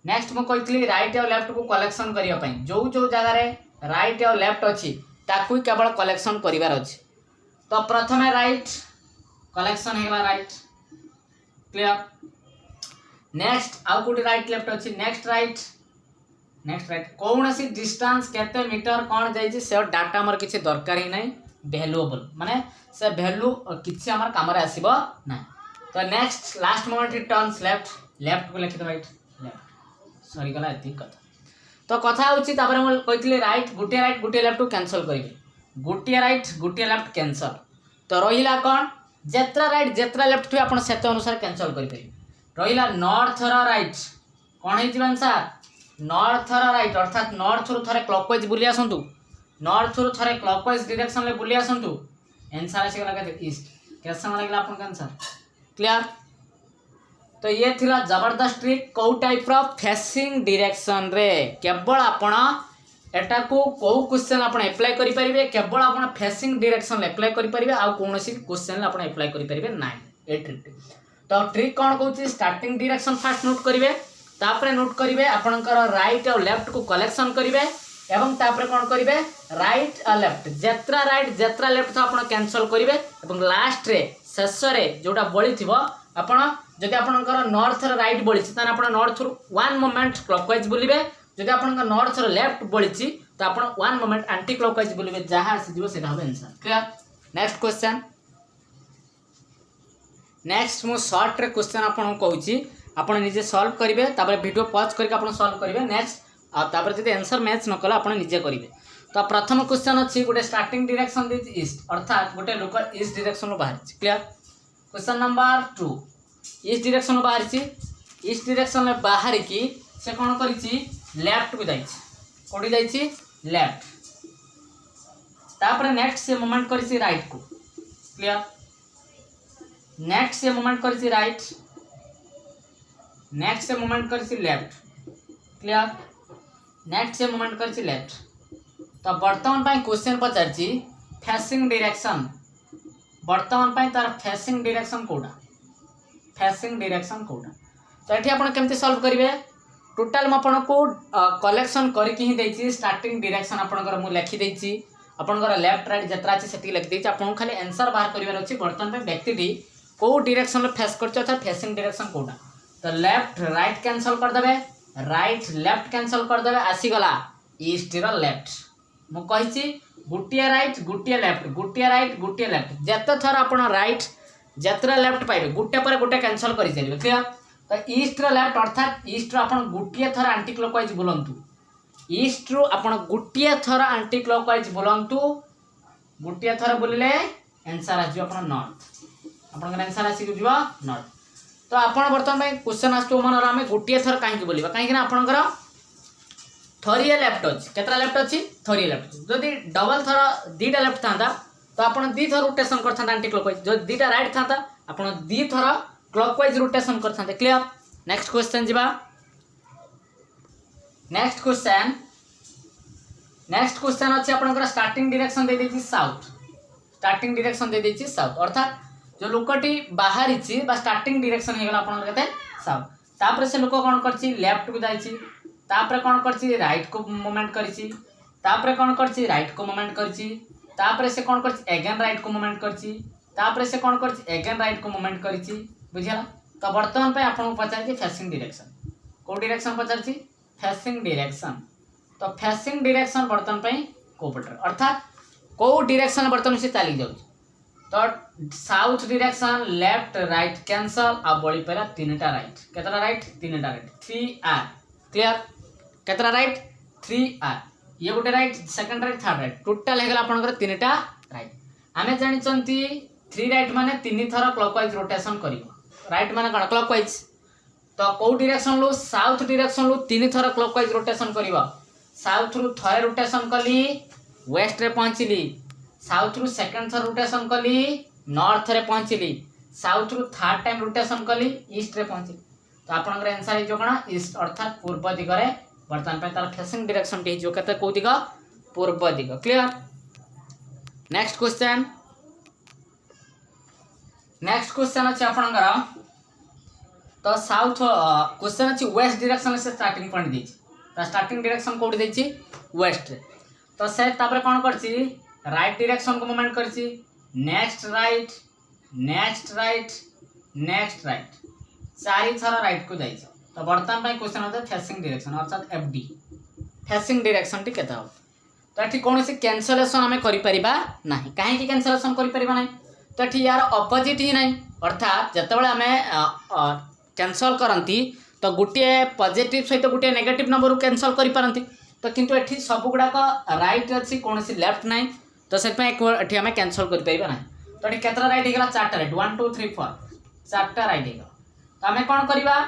नेक्स्ट मु कहितली राइट और लेफ्ट को कलेक्शन करिया पई जो जो जगह रे राइट और लेफ्ट अछि ताकू केवल कलेक्शन करिवार अछि तो प्रथम राइट कलेक्शन हेला राइट क्लियर नेक्स्ट आउ कोटी राइट लेफ्ट अछि नेक्स्ट राइट कौन सी डिस्टेंस केते मीटर कौन जाइए से डाटा हमर किसी दरकार ही नहीं वैल्यूएबल माने से वैल्यू किसी हमर काम रे आसीबो ना तो next last moment it turns left को लिखि दो राइट सॉरी गला एति कथा तो कथा होची तापर हम कहितले राइट गुटे लेफ्ट को कैंसिल करिवे गुटे राइट गुटे लेफ्ट कैंसिल तो रहिला कोन जेत्रा राइट जेत्रा लेफ्ट आपण सेते अनुसार कैंसिल करि परिबे रहिला नॉर्थ रो राइट कोन हे जीवन आंसर नॉर्थ रा राइट अर्थात नॉर्थ रु थरे क्लॉकवाइज बुली आसंतु नॉर्थ रु थरे क्लॉकवाइज डायरेक्शन ले बुली आसंतु आंसर आसी गला के ईस्ट कैसे लागला आपन आंसर क्लियर। तो ये थिला जबरदस्त ट्रिक को टाइप रो फेसिंग डायरेक्शन रे केवल आपण एटा को क्वेश्चन आपण अप्लाई करि परिबे केवल आपण फेसिंग डायरेक्शन अप्लाई करि परिबे आ कोनोसी क्वेश्चन आपण अप्लाई करि परिबे नाही ए ट्रिक। तो ट्रिक कौन कहूँ स्टार्टिंग डायरेक्शन फास्ट नोट करेंगे तापर नोट करेंगे आपणकर राइट और लेफ्ट को कलेक्शन करेंगे एवं तापर कौन करेंगे राइट और लेफ्ट जेत्रा राइट जेत्रा लेफ्ट तो आप कैंसल करेंगे और लास्ट रे शेष रे जोटा बड़ी थी आपण जदि आपणकर नॉर्थ राइट बड़ी आप नॉर्थ वन मोमेंट क्लॉकवाइज बुलिबे जदि आपणकर नॉर्थ लेफ्ट बड़ी तो आप वन मोमेंट एंटी क्लॉकवाइज बुलिबे जहाँ आसीजिवो सेटा होबे answer clear. Next question next मु शॉर्ट रे क्वेश्चन आपन कहूची आपन निजे सॉल्व करिवे तापर वीडियो पॉज करके आपन सॉल्व करिवे नेक्स्ट आ तापर जदि आंसर मैच न कला आपन निजे करिवे। तो प्रथम क्वेश्चन अछि गोटे स्टार्टिंग डायरेक्शन दिस ईस्ट अर्थात गोटे लोक ईस्ट डायरेक्शन रो बाहर छी clear. Question number 2 east direction रो बाहर छी ईस्ट डायरेक्शन में बाहर की से कोन करी छी लेफ्ट को जाई छी कोडी जाई छी लेफ्ट तापर नेक्स्ट से मूवमेंट करी छी राइट को क्लियर। नेक्स्ट से मूवमेंट करी राइट नेक्स्ट से मूवमेंट करी लेफ्ट क्लियर नेक्स्ट से मूवमेंट करी लेफ्ट। तो वर्तमान पाई क्वेश्चन पचारची फेसिंग डायरेक्शन वर्तमान पाई तार फेसिंग डायरेक्शन कोडा तो एठी आपण केमती सॉल्व करिवे टोटल म आपण को कलेक्शन करके ही देछि स्टार्टिंग डायरेक्शन आपनकर मु लिखि देछि आपनकर लेफ्ट राइट जत्रा अछि सेठी लिखि देछि आपण खाली आंसर बाहर करिवार अछि वर्तमान पाई व्यक्तिटी को डायरेक्शन फेस करछ अर्थात फेसिंग डायरेक्शन कोडा। तो लेफ्ट राइट कैंसल कर देबे राइट लेफ्ट कैंसल कर देबे आसी गला ईस्ट रो लेफ्ट मु कहिछि गुटिया राइट गुटिया लेफ्ट जते थर आपण राइट जत्रा लेफ्ट पाइबे गुटे पर गुटे कैंसल करि चलिबे क्लियर। तो ईस्ट रो लेफ्ट अर्थात ईस्ट रो आपण गुटिया थर एंटी क्लॉकवाइज बुलंतु ईस्ट रो आपण गुटिया थर एंटी क्लॉकवाइज बुलंतु गुटिया थर बुलिले आंसर आजि आपण नॉर्थ आपन आंसर आसी जुवा नॉर्थ। तो आपण वर्तमान में क्वेश्चन आस्तो मन आमे गुटिया थर काहे बोलिबा काहे ना आपनकर थरिया लेफ्ट अछि केतरा लेफ्ट अछि थरिया लेफ्ट जदि डबल थर दीटा लेफ्ट थांदा तो आपण दी थर रोटेशन करथांदा एंटी क्लॉकवाइज जो दीटा राइट थांदा आपण दी थर क्लॉकवाइज रोटेशन करथांदे क्लियर। नेक्स्ट क्वेश्चन जिबा नेक्स्ट क्वेश्चन अछि आपनकर स्टार्टिंग डायरेक्शन दे देछि साउथ अर्थात जो लोकटी बाहर स्टार्टिंग डायरेक्शन हो गला आपन केते साउथ तापर से लोक कोन करछि लेफ्ट को जाइछि तापर कोन करछि राइट को मूवमेंट करछि तापर कोन करछि राइट को मूवमेंट करछि तापर से कोन करछि अगेन राइट को मूवमेंट करछि तापर से कोन करछि अगेन राइट को मूवमेंट करछि बुझिला। तो वर्तमान पे आपन पचारछि फेसिंग डायरेक्शन को डायरेक्शन पचारछि फेसिंग डायरेक्शन। तो फेसिंग डायरेक्शन वर्तमान पे को पटर अर्थात को डायरेक्शन वर्तमान से चली जाउ तो south direction left right cancel आ बड़ी पहला तीनटा राइट केतरा राइट तीनटा राइट 3R क्लियर केतरा राइट 3R ये गोटे right second right third right total हे गला आपनकर तीनटा राइट आमे जानि चंती 3 राइट माने तीन थरा क्लॉकवाइज रोटेशन करिवो राइट माने कोन क्लॉकवाइज तो को डायरेक्शन लो साउथ डायरेक्शन लो तीन थरा क्लॉकवाइज रोटेशन करिवो साउथ रु थरे रोटेशन कली वेस्ट रे पहुंचली साउथ रु सेकंड थर रोटेशन कली नॉर्थ रे पहुंचली साउथ रु थर्ड टाइम रोटेशन कली ईस्ट रे पहुंचली। तो आपनकर आंसर हे जो कोन ईस्ट अर्थात पूर्व दिग रे वर्तमान पे तार फेसिंग डायरेक्शन टी जो कते को दिग पूर्व दिग क्लियर। नेक्स्ट क्वेश्चन अछि आपनकर तो साउथ क्वेश्चन अछि वेस्ट डायरेक्शन से स्टार्टिंग पॉइंट दैछि तो स्टार्टिंग डायरेक्शन कोड दैछि वेस्ट तो से तापर कोन करछि राइट डायरेक्शन को मूवमेंट करछि नेक्स्ट राइट चारि थर राइट को जाइछ। तो वर्तमान पे क्वेश्चन होता फेसिंग डायरेक्शन अर्थात एफडी फेसिंग डायरेक्शन टी केता हो तो एठी कोनोसी कैंसलेशन हमें करि परिबा नाही काहे कि कैंसलेशन करि परिबा नाही तो एठी यार ऑपोजिट ही नाही अर्थात जतबेले हमें कैंसल करंती तो गुटे पॉजिटिव सहित गुटे नेगेटिव नंबर कैंसल करि पारंती तो किंतु एठी सब गुडा का राइट अछि कोनोसी लेफ्ट नाही तो सेट में एठी हमें कैंसल करि परिबा नाही। तो एठी केतरा राइट हे गला चारटा राइट 1 2 3 4 चारटा राइट हे गला तो हमें कोन करबा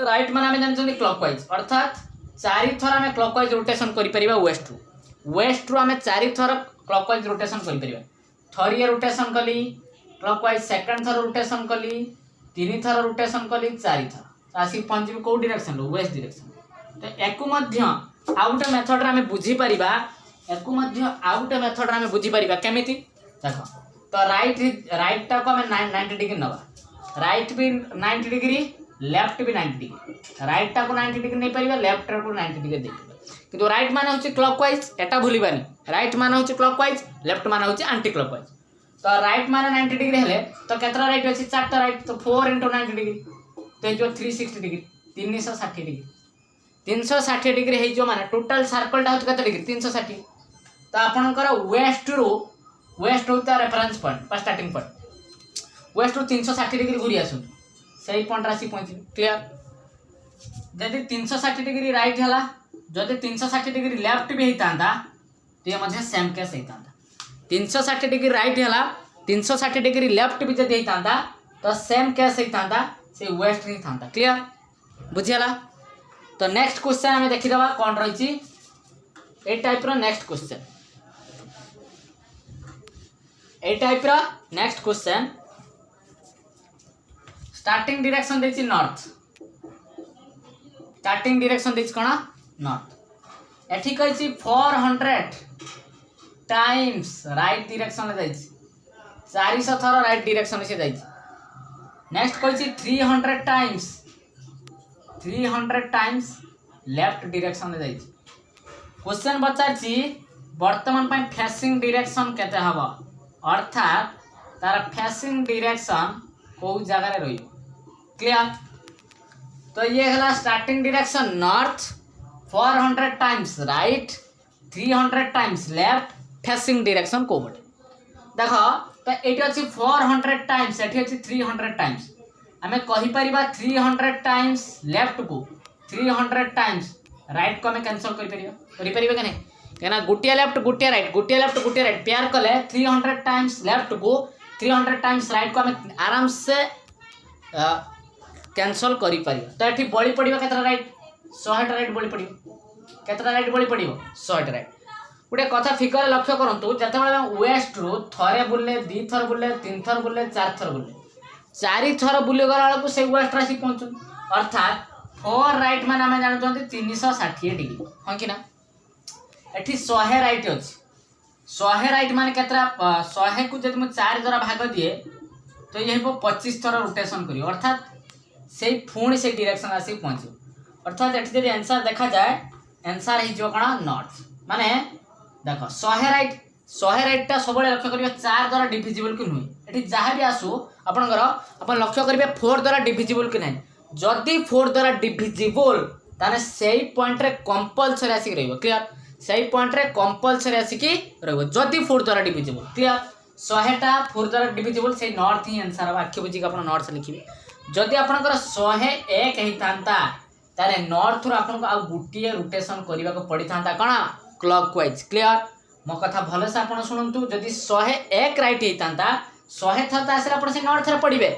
राइट मान आम जानते क्लॉकवाइज अर्थात 4 थर आम क्लॉकवाइज रोटेशन कर वेस्ट रु आम 4 थर क्लॉकवाइज रोटेशन कर थरिए रोटेशन कली क्लॉकवाइज सेकंड थर रोटेशन कली 3 थर रोटेशन कली 4 थर आसिक पहुँची कौ डायरेक्शन वेस्ट डायरेक्शन तो एक आउ गोटे मेथड आम बुझीपर आउ गोटे मेथड आम बुझीपर केमी देख तो राइट टाक आम 90 डिग्री नवा राइट भी 90 डिग्री लेफ्ट भी 90 डिग्री राइट टाक 90 डिग्री नहीं पार लेफ्ट टाक 90 डिग्री देखिए किंतु राइट मान हूँ क्लॉकवाइज एटा भूलबानी राइट मान हूँ क्लॉकवाइज लेफ्ट मान हूँ एंटी क्लॉकवाइज तो राइट मान 90 डिग्री हेले तो केतरा राइट अच्छी 4टा राइट तो 4 × 90 डिग्री तो जो 360 डिग्री 360 डिग्री 360 डिग्री हो माने टोटाल सर्कलटा हूँ कत डिग्री 360 तो आपणकर वेस्ट होता reference point starting point west रु 360 डिग्री घूरी आसुन से पॉइंट आसी पहुँचे क्लियर जदि 360 डिग्री राइट है जदि 360 डिग्री लेफ्ट भी होता तो ये सेम केस होता 360 डिग्री राइट है 360 डिग्री लेफ्ट भी जब होता तो सेम केस होता से वेस्ट ही था क्लियर बुझीगला तो नेक्स्ट क्वेश्चन आम देखीदा कौन रही ए टाइप नेक्स्ट क्वेश्चन ए type next question starting direction देछि नॉर्थ स्टार्टिंग डायरेक्शन देछि कोन नॉर्थ एठी कहिछि 400 टाइम्स राइट डायरेक्शन ले जाइछि 400 थर राइट डायरेक्शन से जाइछि नेक्स्ट कहिछि 300 टाइम्स लेफ्ट डायरेक्शन ले जाइछि क्वेश्चन पचाछि वर्तमान पय फेसिंग डायरेक्शन केते हबो अर्थात तार फेसिंग डायरेक्शन को जगह रही क्लियर तो ये है starting direction north 400 times right 300 times left facing direction को देख तो ये अच्छी 400 टाइम्स ये अच्छी 300 टाइम्स आम कहीपर 300 टाइम्स लेफ्ट को 300 टाइम्स राइट को आम कैंसल करें कि नहीं कहीं गोटे लेफ्ट गोटे राइट गोटे लेफ्ट गोटे राइट पेयर कले 300 टाइम्स लेफ्ट को 300 टाइम्स राइट को आम आराम से कैंसल कर तो ये बड़ी पड़ो केतटा राइट 100टा राइट बड़ी पड़ो केतटा राइट बड़ी पड़ो 100टा राइट गोटे कथा फिगर लक्ष्य करूँ जिते वेस्ट रु थे बुले 2 थर बुले 3 थर बुले 4 थर बुले 4 थर बुलीगला बेलू से वेस्ट आसी पहुँचु अर्थात 4 राइट मान आम जानते 360 डिग्री हाँ कि ना एठी 100 राइट अच्छी 100 राइट मान केतरा 100 को जब मुझे 4 द्वारा भाग दिए तो ये 25 थर रोटेशन कर अर्थात से पुणी से डायरेक्शन आसी पहुँचे अर्थात ये आंसर देखा जाए आंसर हो कौन नॉर्थ माने देख 100 राइटा सब लक्ष्य करेंगे 4 द्वारा डिविजिबल कि नुहे ये जहाँ भी आसू आपंकर आप लक्ष्य करेंगे 4 द्वारा डिविजिबल कि ना जदि 4 द्वारा डिविजिबल ताने से पॉइंट रे कंपलसरी आसिक रहिबो क्लियर से पॉइंट रे कंपलसरी आसिक रहिबो जदि 4 द्वारा डिविजिबल क्लियर 100टा 4 द्वारा डिविजिबल से नॉर्थ ही आंसर हम आखि बुझी आप नॉर्थ से लिखिए जदि आपंकर 101 होता तारे नॉर्थ रु आपको आ गोटे रोटेशन करने को पड़ी था कौन क्लॉकवाइज क्लियर मो कथा भलसे आप शुणु जदि 101 राइट होता 100 थर तो आसला आप नॉर्थ रे पड़े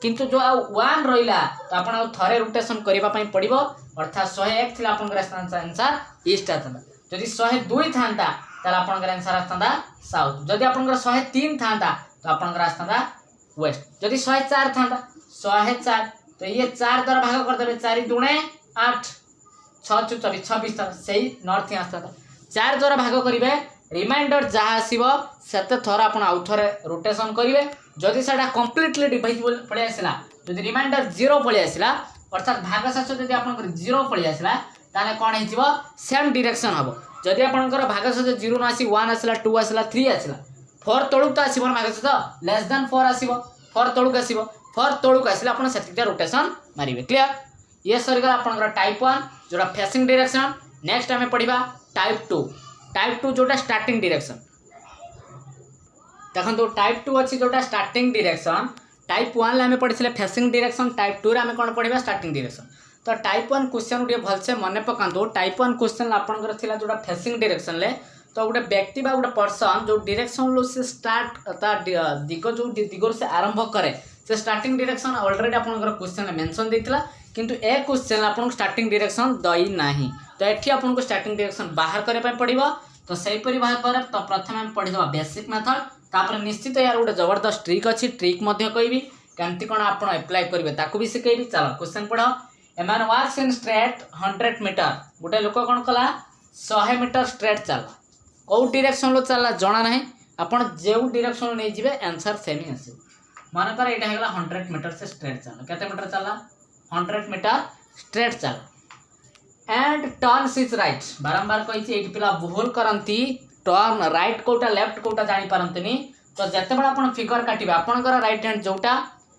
किंतु जो आ 1 रहा तो आप थे रोटेशन करने पड़ो अर्थात 101 थी आप आंसर ईस्ट आता जदि 102 था आपंकर आंसर आता साउथ जदि आप 103 था तो आपंकर आता वेस्ट जदि 104 था 104 तो ये 4 द्वारा भाग करदे 4 दूणे 8 6 24 26 थर से नॉर्थ ही आसता 4 द्वारा भाग करेंगे रिमाइंडर जहाँ आसो से थर आप आउ थे रोटेशन करेंगे जदि से कम्प्लीटली डिवाइजिबल पलि आसला जदि रिमाइंडर 0 पलि आसला अर्थात भाग शेष जब आप 0 पलि आसला ताने कौन हो सेम डायरेक्शन हम जदि आपंकर भाग शेष 0 न आसी 1 आसला 2 आसला 3 आसला 4 तलुक तो आसो भाग शेष लेस देन 4 आसो 4 तलुक आसो 4 तलुक आसला आप से रोटेशन मारे क्लियर ये सरीगला आपंकर टाइप 1 जोटा फेसिंग डायरेक्शन नेक्स्ट आम पढ़ा टाइप 2 जोटा स्टार्टिंग डायरेक्शन देखो टाइप 2 अच्छी जोटा स्टार्टिंग डायरेक्शन टाइप 1 आम पढ़ी फेसिंग डायरेक्शन टाइप 2 आम कौन पढ़ा स्टार्टिंग डायरेक्शन तो टाइप 1 क्वेश्चन गोटे भलसे मन पकातु टाइप 1 क्वेश्चन आपंकर था जोटा फेसिंग डायरेक्शन ले तो गोटे व्यक्ति बा गोटे पर्सन जो डायरेक्शन से स्टार्ट दिग जो दिगर से आरंभ करे से स्टार्टिंग डायरेक्शन ऑलरेडी आपंकर क्वेश्चन मेंशन देइतला किंतु ए क्वेश्चन आपको स्टार्टिंग डायरेक्शन दई नाही तो एठी आपको स्टार्टिंग डायरेक्शन बाहर करने पड़ो तो सहीपरि भाव तो प्रथम आम पढ़ीदा बेसिक मेथड तापर निश्चित यार गोटे जबरदस्त ट्रिक अच्छी ट्रिक कहबी केमती कौन आप एप्लाय करेंगे ताकू भी शिखेबी। चलो क्वेश्चन पढ़ a man walks in straight 100 metre गोटे लोक कौन कला 100 मीटर स्ट्रेट चला कौ डायरेक्शन लो चला जना ना आपड़ जो डायरेक्शन नहीं जाए आंसर सेम ही आस मनकर यहाँ 100 मीटर से स्ट्रेट चला केते मीटर चला 100 मीटर स्ट्रेट चला एंड टर्न इज राइट बारंबार कही पिला भूल करती टर्न राइट कोटा लेफ्ट कोटा जानी पारंतनी तो जिते बड़ा आप फिगर काटिबे आपणकर राइट हैंड जोटा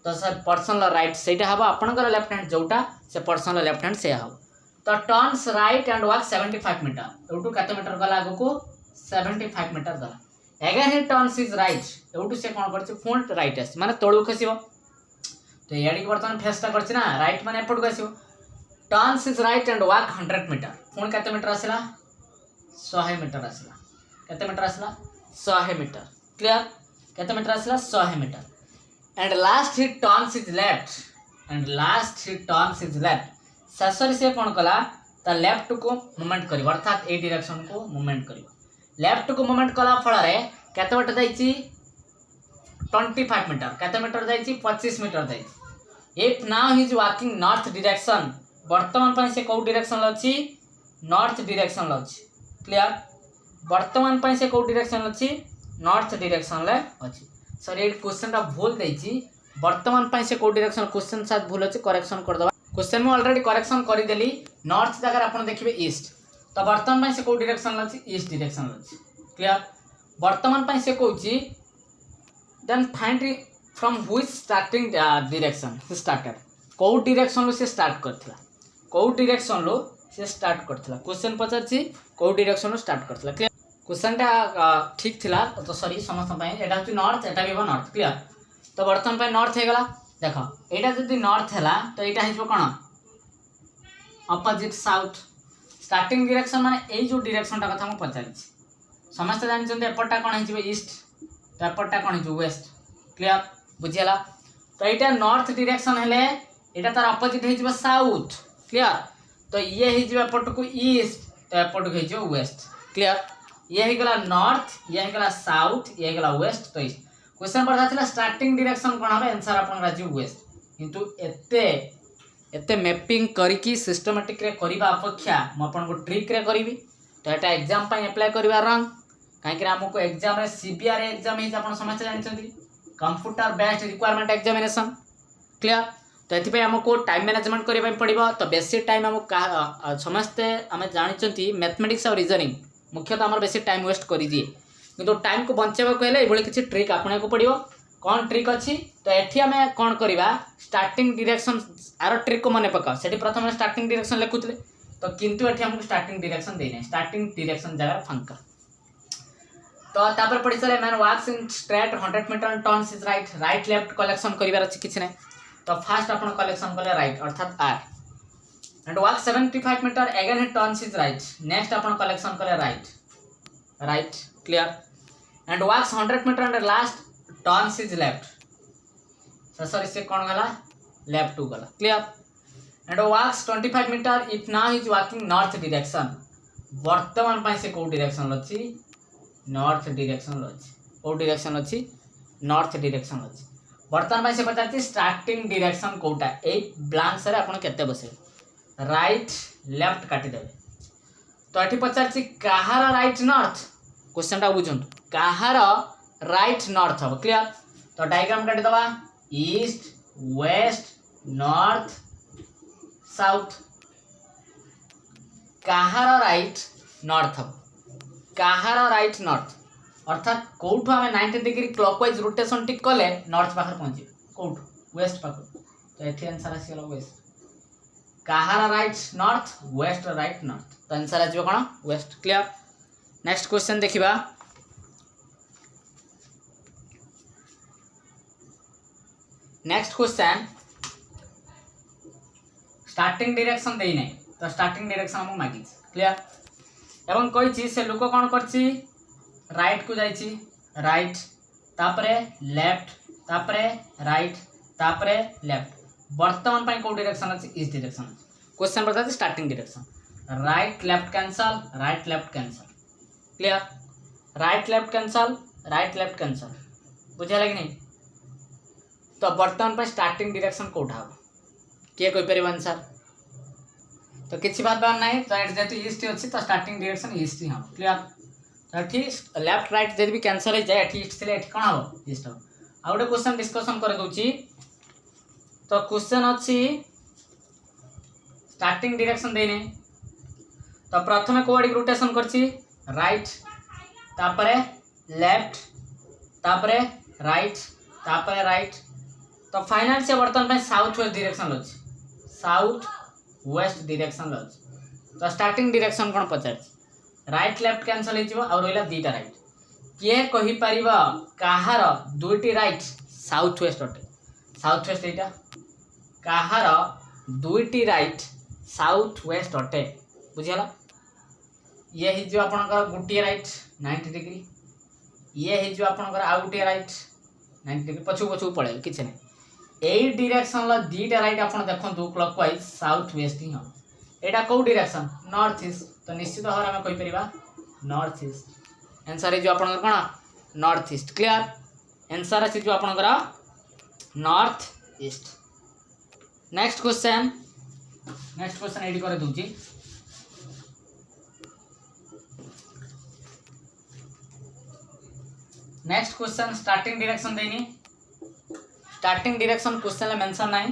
तो से पर्सन राइट सेटा हम आपणकर लेफ्ट हैंड जोटा से पर्सन लेफ्ट हैंड से हम तो turns right and walk 75 metre एवटू केते मीटर गला आगो को 75 मीटर गला again he turns is right एवटू से कोन करछि फ्रंट राइट आसी माने तळु खसिबो तो याडी वर्तमान फेसटा करछि ना राइट माने एपट को आसीबो turns is right and walk 100 metre पुण केते मीटर आसिला 100 मीटर आसिला केते मीटर आसिला 100 मीटर क्लियर केते मीटर आसिला 100 metre and last he turns is left शेषरी से कौन कला ता लेफ्ट को मूवमेंट कर अर्थात ए डायरेक्शन को मूवमेंट कर लेफ्ट को मूवमेंट कला फल केते बाट जाइछि 25 मीटर केते मीटर जाइछि 25 मीटर जाइछि if now he is walking north direction वर्तमान पई से को डायरेक्शन अछि नॉर्थ डायरेक्शन अछि क्लियर वर्तमान पई से को डायरेक्शन अछि नॉर्थ डायरेक्शन ले अछि सॉरी ये क्वेश्चन टा भूल देछि वर्तमान पई से को डायरेक्शन क्वेश्चन साथ भूल अछि करेक्शन कर दबा क्वेश्चन में ऑलरेडी करेक्शन कर देली नॉर्थ जगह आपण देखिबे ईस्ट तो वर्तमान पई से को डायरेक्शन अछि ईस्ट डायरेक्शन अछि क्लियर वर्तमान पई से कहूची then find from which starting direction he started को डायरेक्शन लो से स्टार्ट करथिला को डायरेक्शन लो से स्टार्ट करथिला क्वेश्चन पचारछि को डायरेक्शन लो स्टार्ट करथिला क्लियर क्वेश्चन टा ठीक थिला तो सॉरी समस्त पई एटा होची नॉर्थ एटा भी नॉर्थ क्लियर तो वर्तमान पई नॉर्थ हे गला देखो एटा जदी नॉर्थ हैला तो एटा हिजो कोन अपोजिट साउथ स्टार्टिंग डायरेक्शन माने एई जो डायरेक्शन टा कथा हम पचारिछि समस्त जानि चंदे एपटा कोन हिजो ईस्ट तो एपटा कोन हिजो वेस्ट क्लियर बुझियला तो एटा नॉर्थ डायरेक्शन हेले एटा तार अपोजिट हिजो साउथ क्लियर तो ये हिजो एपट को ईस्ट तो एपट को हिजो वेस्ट क्लियर ये ही गला नॉर्थ ये ही गला साउथ ये ही गला वेस्ट तो ईस्ट क्वेश्चन पढ़ा था स्टार्टिंग डायरेक्शन कौन हम आंसर अपन राजू वेस्ट किंतु एते एते मैपिंग करिकी सिस्टमैटिक रे करबा अपेक्षा म अपन को ट्रिक रे करबी तो एटा एग्जाम पय अप्लाई करबा रंग काहे कि हमको एग्जाम रे सीबीआर एग्जाम ही अपन समझ जानि छथि computer based requirement examination clear तो एथि पे हमको टाइम मैनेजमेंट करबा पड़िबो तो बेसी टाइम हम समझते हम जानि छथि मैथमेटिक्स और रीजनिंग मुख्यतः हमर बेसी टाइम वेस्ट करि दिए किंतु टाइम को बंचेबा को हेले एभली किछि ट्रिक आपने को पड़िबो कौन ट्रिक अच्छी तो एठी हमें कौन करबा स्टार्टिंग डायरेक्शन आरो ट्रिक को मने पका सेठी प्रथम स्टार्टिंग डायरेक्शन लिखुतले तो किंतु एठी हमको स्टार्टिंग डायरेक्शन देने स्टार्टिंग डायरेक्शन जगह फंका तो तापर पड़ी चले man walks in straight 100 metre and turns is right right left collection करिवार अछि किछि नै तो फर्स्ट अपन कलेक्शन करले राइट अर्थात R and walk 75 metre again he turns is right next अपन कलेक्शन करले right clear and walks 100 metre and last turns is left sorry से कौन गला लेफ्ट टू गला clear and walks 25 metre if now is walking north direction वर्तमान पई से को डायरेक्शन लछि नॉर्थ डायरेक्शन लछि को डायरेक्शन लछि नॉर्थ डायरेक्शन लछि वर्तमान पई से पचारछि स्टार्टिंग डायरेक्शन कोटा ए ब्लैंक सरे आपण केते बसे राइट लेफ्ट काटी देबे तो एठी पचारछि काहार राइट नॉर्थ क्वेश्चन टा बुझंतु काहार राइट नॉर्थ हो क्लियर तो डायग्राम काटी दबा ईस्ट वेस्ट नॉर्थ साउथ काहार राइट नॉर्थ हो काहार राइट नॉर्थ अर्थात कोठु हमें 90 डिग्री क्लॉकवाइज रोटेशन टिक कले नॉर्थ पाखर पहुंचे कोठु वेस्ट पाखर तो एठी आंसर आसी गला वेस्ट काहार right north west right north तो आंसर आजो कोन वेस्ट क्लियर नेक्स्ट क्वेश्चन देखिबा नेक्स्ट क्वेश्चन स्टार्टिंग डायरेक्शन देई नै तो स्टार्टिंग डायरेक्शन हम मागी क्लियर एवं कोई चीज से लोक कोन करछि राइट को जाइछि राइट तापरे लेफ्ट तापरे राइट तापरे लेफ्ट वर्तमान पाई को डायरेक्शन अछि ईस्ट डायरेक्शन। क्वेश्चन बता दे starting direction right left cancel clear right left cancel बुझा कि नहीं। तो वर्तमान पर स्टार्टिंग डायरेक्शन कोठा हो किए कोई परिबा आंसर तो किछि बात बार नहीं तो एट जेतु ईस्ट अछि तो स्टार्टिंग डायरेक्शन ईस्ट ही हो क्लियर। तो ठीक लेफ्ट राइट जदि भी कैंसल हो जाए एठी ईस्ट थिले एठी कोन हो ईस्ट हो। आ गोटे क्वेश्चन डिस्कशन कर दोची तो क्वेश्चन अछि स्टार्टिंग डायरेक्शन देने तो प्रथमे कोआडी रोटेशन करछि राइट तापरे लेफ्ट तापरे राइट तो फाइनल से वर्तमान पे साउथ वेस्ट डायरेक्शन लछ साउथ वेस्ट डायरेक्शन लछ। तो स्टार्टिंग डायरेक्शन कोन पचार राइट लेफ्ट कैंसल हे जिवो और रहला दीटा राइट किए कहि परिबा काहार दुईटी राइट साउथ वेस्ट अटे एटा काहार दुईटी राइट साउथ वेस्ट अटे बुझियला। ये हे जो आपनकर गुटिए राइट 90 डिग्री ये हे जो आपनकर आ गुटिए राइट 90 डिग्री पछु पळे किछ नै एई डायरेक्शन ला दीटा राइट आपण देखंतु क्लॉकवाइज साउथ वेस्ट ही हम एटा को डायरेक्शन नॉर्थ ईस्ट तो निश्चित भाव में कहि परिबा नॉर्थ ईस्ट आंसर है जो आपनकर कोन नॉर्थ ईस्ट क्लियर आंसर है जो आपनकर नॉर्थ ईस्ट। नेक्स्ट क्वेश्चन एडी करे दूची नेक्स्ट क्वेश्चन स्टार्टिंग डायरेक्शन देनी स्टार्टिंग डायरेक्शन क्वेश्चन ले मेंशन नहीं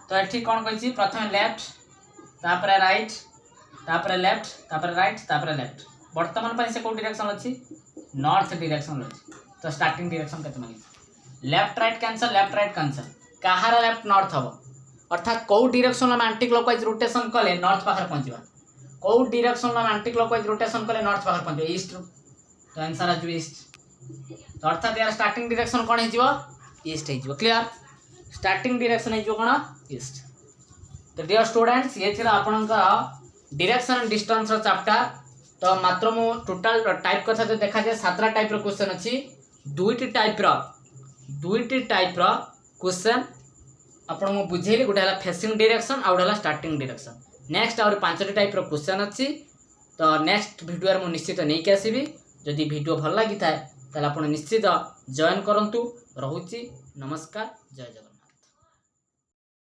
तो एठी कोन कहिछि प्रथम लेफ्ट तापरे राइट तापरे लेफ्ट तापरे राइट तापरे लेफ्ट वर्तमान पर से को डायरेक्शन अछि नॉर्थ डायरेक्शन अछि। तो स्टार्टिंग डायरेक्शन केते माने लेफ्ट राइट कैंसल काहार लेफ्ट नॉर्थ हबो अर्थात को डायरेक्शन में एंटी क्लॉकवाइज रोटेशन कले नॉर्थ पाखर पहुंचबा को डायरेक्शन में एंटी क्लॉकवाइज रोटेशन कले नॉर्थ पाखर पहुंचबा ईस्ट तो आंसर आज ईस्ट। तो अर्थात यार स्टार्टिंग डायरेक्शन कोन हे जिवो ईस्ट है क्लियर स्टार्टिंग डायरेक्शन है जो कोन ईस्ट। तो डियर स्टूडेंट्स ये थिला आपनका डायरेक्शन एंड डिस्टेंस रो चैप्टर तो मात्र मु टोटल टाइप कथा जो देखा जाय सातरा टाइप रो क्वेश्चन अछि दुईटी टाइप रो क्वेश्चन आपण मु बुझेली गोटे हला फेसिंग डायरेक्शन आ हला स्टार्टिंग डायरेक्शन नेक्स्ट और पांचटी टाइप रो क्वेश्चन अछि। तो नेक्स्ट वीडियो रे मु निश्चित नै के आसीबी जदि वीडियो भल लागि थाए ताले आपण निश्चित जॉइन करंतु रहुची नमस्कार जय जगन्नाथ।